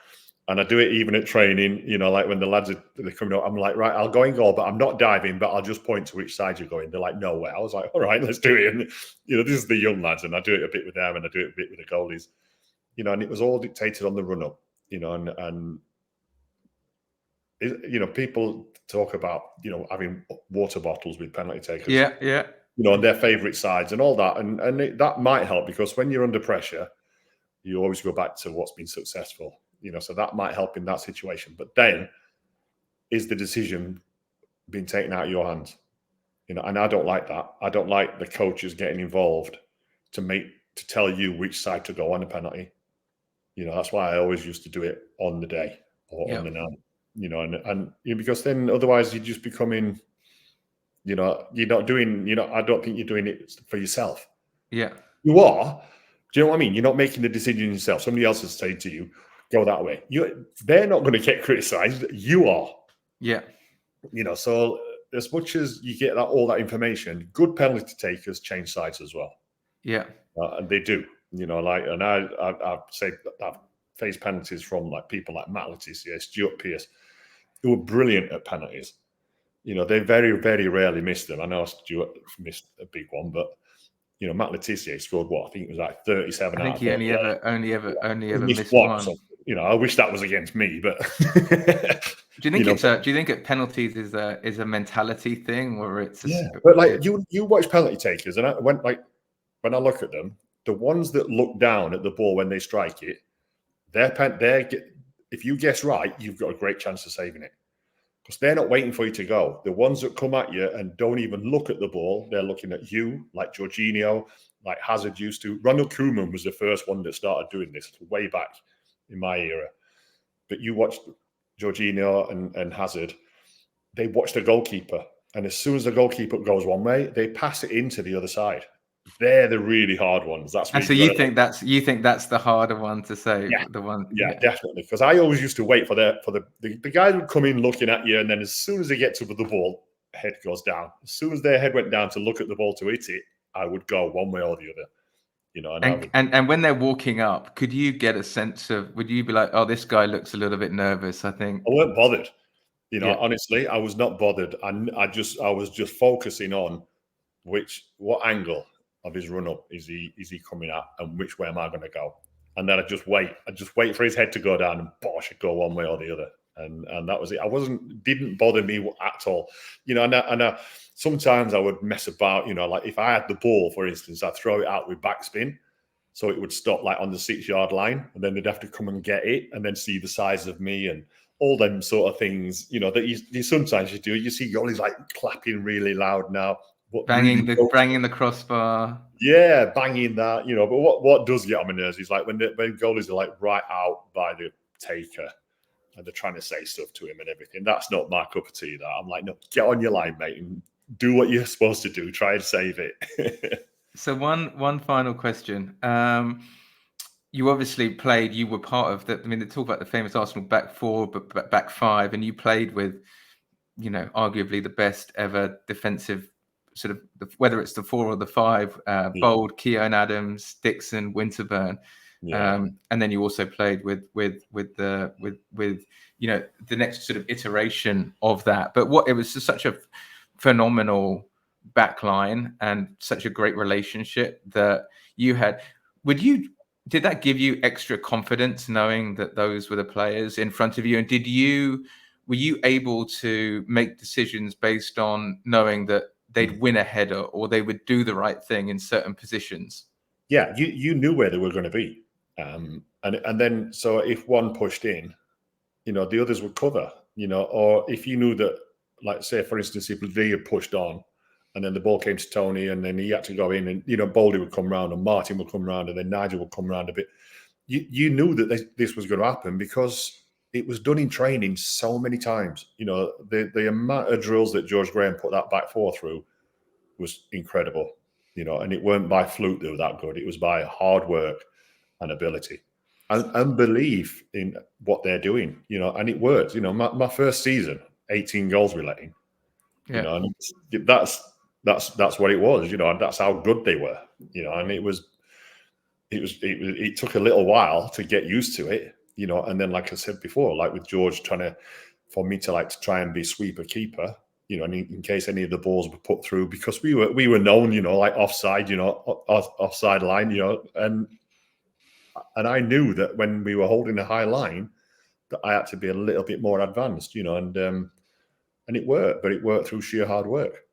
and I do it even at training. Like when the lads they're coming up, I'm like, right, I'll go in goal, but I'm not diving, but I'll just point to which side you're going. They're like, no way. I was like, all right, let's do it. And this is the young lads, and I do it a bit with them, and I do it a bit with the goalies. And it was all dictated on the run up, and. People talk about, having water bottles with penalty takers. Yeah. On their favourite sides and all that. And that might help, because when you're under pressure, you always go back to what's been successful. So that might help in that situation. But then, is the decision being taken out of your hands? And I don't like that. I don't like the coaches getting involved to tell you which side to go on a penalty. That's why I always used to do it on the day or on the night. And because then otherwise you're just becoming, you're not doing, I don't think you're doing it for yourself. Yeah. You are. Do you know what I mean? You're not making the decision yourself. Somebody else is saying to you, go that way. They're not going to get criticized. You are. Yeah. So as much as you get all that information, good penalty takers change sides as well. Yeah. And they do, and I've said I've faced penalties from people like Matt Kandela, Stuart Pearce, who were brilliant at penalties. They very, very rarely missed them. I know Stuart missed a big one, but Matt Kandela scored what? I think it was like 37. I think he only ever missed one. one. So, I wish that was against me, but do you think at penalties is a mentality thing, or it's but you watch penalty takers, and when I look at them, the ones that look down at the ball when they strike it, if you guess right, you've got a great chance of saving it, because they're not waiting for you to go. The ones that come at you and don't even look at the ball, they're looking at you, like Jorginho, like Hazard used to. Ronald Koeman was the first one that started doing this way back in my era. But you watched Jorginho and Hazard, they watch the goalkeeper, and as soon as the goalkeeper goes one way, they pass it into the other side. They're the really hard ones. And so you think that's the harder one to save? Yeah. The one, Definitely. Because I always used to wait for the guy would come in looking at you, and then as soon as they get to the ball, head goes down. As soon as their head went down to look at the ball to hit it, I would go one way or the other. And when they're walking up, could you get a sense of? Would you be like, "Oh, this guy looks a little bit nervous"? I think I weren't bothered. Honestly, I was not bothered. I was just focusing on what angle of his run up is he coming at, and which way am I going to go? And then I just wait for his head to go down, and bosh, it go one way or the other. and that was it. Didn't bother me at all, and sometimes I would mess about, like if I had the ball, for instance, I'd throw it out with backspin, so it would stop like on the 6-yard line, and then they'd have to come and get it, and then see the size of me and all them sort of things, that you sometimes you do. You see goalies like clapping really loud now, banging the crossbar. Yeah, banging that, But what does get on my nerves is like when goalies are like right out by the taker, and they're trying to say stuff to him and everything. That's not my cup of tea. That I'm like, no, get on your line, mate, and do what you're supposed to do. Try and save it. So one final question. You obviously played. You were part of the. I mean, they talk about the famous Arsenal back four, but back five, and you played with, arguably the best ever defensive sort of, whether it's the 4 or the 5. Bold, Keown Adams, Dixon, Winterburn. Yeah. And then you also played with the next sort of iteration of that. But it was just such a phenomenal backline and such a great relationship that you had. Did that give you extra confidence knowing that those were the players in front of you? And were you able to make decisions based on knowing that they'd win a header or they would do the right thing in certain positions? Yeah, you knew where they were going to be. And then, so if one pushed in, the others would cover, or if you knew that, like, say, for instance, if Lee had pushed on and then the ball came to Tony and then he had to go in and, Baldy would come round and Martin would come round and then Nigel would come round a bit. You knew that this was going to happen because it was done in training so many times. The amount of drills that George Graham put that back 4 through was incredible, and it weren't by fluke they were that good. It was by hard work and ability and belief in what they're doing, and it worked. My first season, 18 goals we let in, and that's what it was, and that's how good they were, and it took a little while to get used to it, and then, like I said before, like with George for me to try and be sweeper keeper, and in case any of the balls were put through, because we were known, like offside, offside line, and I knew that when we were holding a high line, that I had to be a little bit more advanced, and it worked, but it worked through sheer hard work.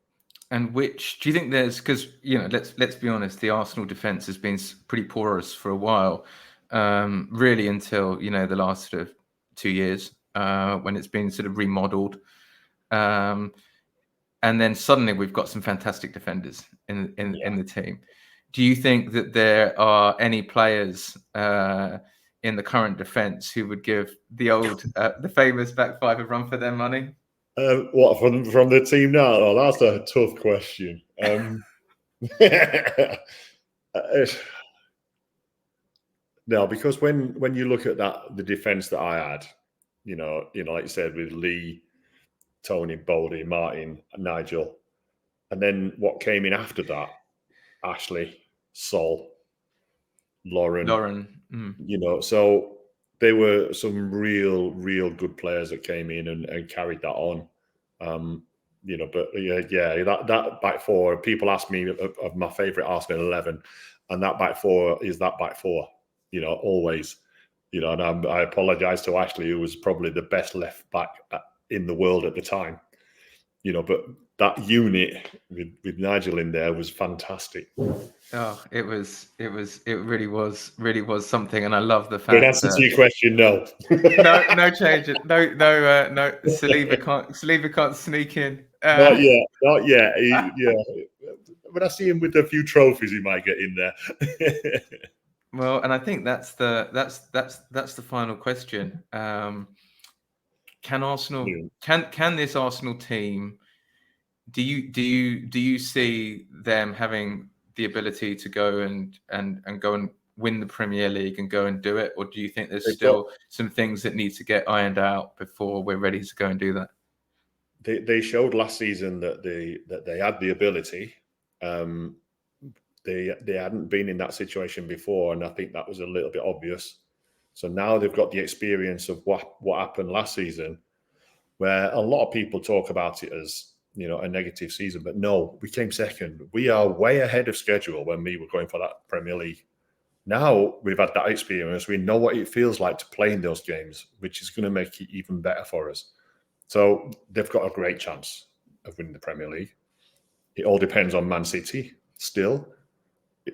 And which do you think there's, because let's be honest, the Arsenal defence has been pretty porous for a while, really until the last sort of 2 years when it's been sort of remodelled, and then suddenly we've got some fantastic defenders in the team. Do you think that there are any players in the current defence who would give the famous back 5 a run for their money? What, from the team now? Oh, that's a tough question. No, because when you look at the defence that I had, like you said, with Lee, Tony, Baldy, Martin, Nigel, and then what came in after that, Ashley, Sol, Lauren. So there were some real good players that came in and carried that on. But that back 4, people ask me of my favourite Arsenal 11, and that back 4 is that back 4, always, and I apologise to Ashley, who was probably the best left back in the world at the time, but that unit with Nigel in there was fantastic. Oh, it really was something, and I love the fact. But answer to your question, no. no change. No. Saliba can't sneak in. Not yet. When I see him with a few trophies, he might get in there. Well, and I think that's the final question. Can Arsenal? Can this Arsenal team? Do you see them having the ability to go and go and win the Premier League and go and do it, or do you think there's still some things that need to get ironed out before we're ready to go and do that? They showed last season that they had the ability. They hadn't been in that situation before, and I think that was a little bit obvious. So now they've got the experience of what happened last season, where a lot of people talk about it as a negative season, but no, we came second. We are way ahead of schedule when we were going for that Premier League. Now we've had that experience. We know what it feels like to play in those games, which is going to make it even better for us. So they've got a great chance of winning the Premier League. It all depends on Man City still.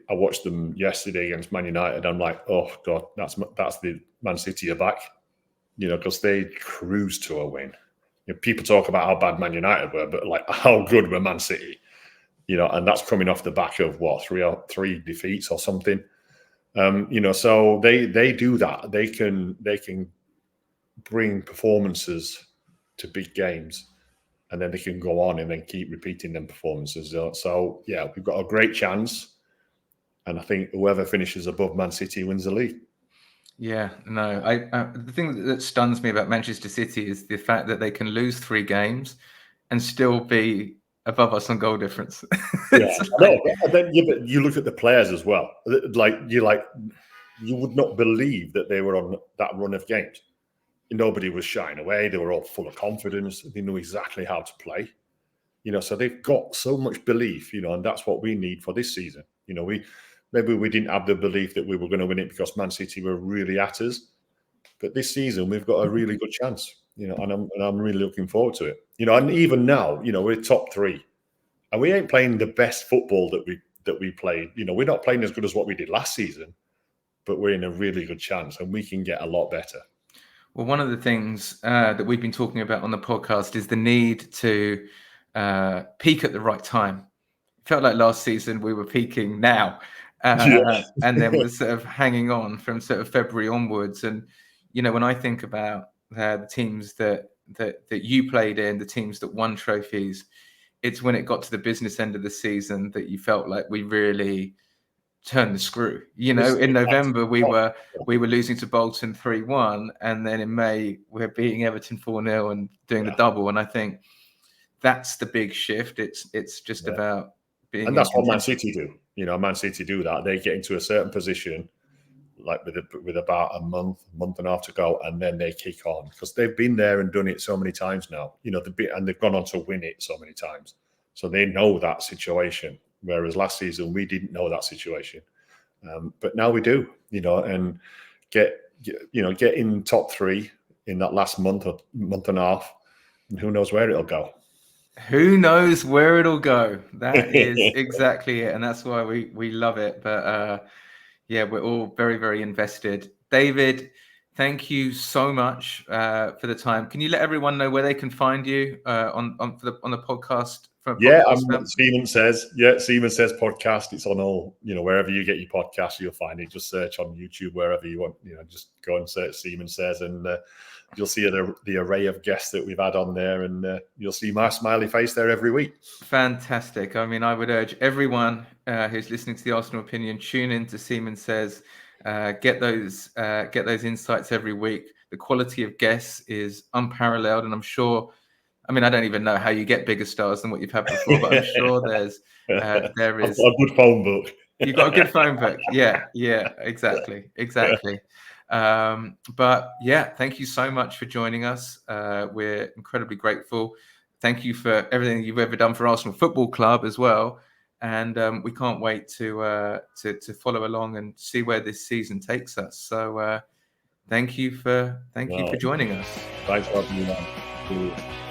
I watched them yesterday against Man United. I'm like, oh God, that's the Man City are back, because they cruised to a win. People talk about how bad Man United were, but like how good were Man City? And that's coming off the back of what, three defeats or something. So they do that. They can bring performances to big games, and then they can go on and then keep repeating them performances. So yeah, we've got a great chance, and I think whoever finishes above Man City wins the league. Yeah, no. The thing that stuns me about Manchester City is the fact that they can lose 3 games and still be above us on goal difference. Yeah, and then you look at the players as well. You would not believe that they were on that run of games. Nobody was shying away. They were all full of confidence. They knew exactly how to play. So they've got so much belief, and that's what we need for this season. Maybe we didn't have the belief that we were going to win it because Man City were really at us. But this season, we've got a really good chance, and I'm really looking forward to it. And even now, we're top 3. And we ain't playing the best football that we played. We're not playing as good as what we did last season, but we're in a really good chance, and we can get a lot better. Well, one of the things that we've been talking about on the podcast is the need to peak at the right time. It felt like last season we were peaking now, and then we're sort of hanging on from sort of February onwards. And when I think about the teams that you played in, the teams that won trophies, it's when it got to the business end of the season that you felt like we really turned the screw. In November we were losing to Bolton 3-1, and then in May we're beating Everton 4-0 and doing the double. And I think that's the big shift. It's just about being. And that's what Man City do. Man City do that. They get into a certain position, like with about a month and a half to go, and then they kick on because they've been there and done it so many times now. They've gone on to win it so many times, so they know that situation. Whereas last season we didn't know that situation, but now we do. And get in top 3 in that last month and a half, and who knows where it'll go. Who knows where it'll go? That is exactly it, and that's why we love it. But yeah, we're all very, very invested. David, thank you so much for the time. Can you let everyone know where they can find you on the podcast? Seaman Says podcast. It's on all, wherever you get your podcast, you'll find it. Just search on YouTube, wherever you want. Just go and search Seaman Says, and you'll see the array of guests that we've had on there, and you'll see my smiley face there every week. Fantastic. I mean, I would urge everyone who's listening to the Arsenal Opinion, tune in to Seaman Says. Get those insights every week. The quality of guests is unparalleled, and I'm sure. I mean, I don't even know how you get bigger stars than what you've had before, but I'm sure there is. I've got a good phone book. You've got a good phone book. Yeah, exactly. But yeah, thank you so much for joining us. We're incredibly grateful. Thank you for everything you've ever done for Arsenal Football Club as well. And we can't wait to follow along and see where this season takes us. So thank you for joining us. Thanks for having me on.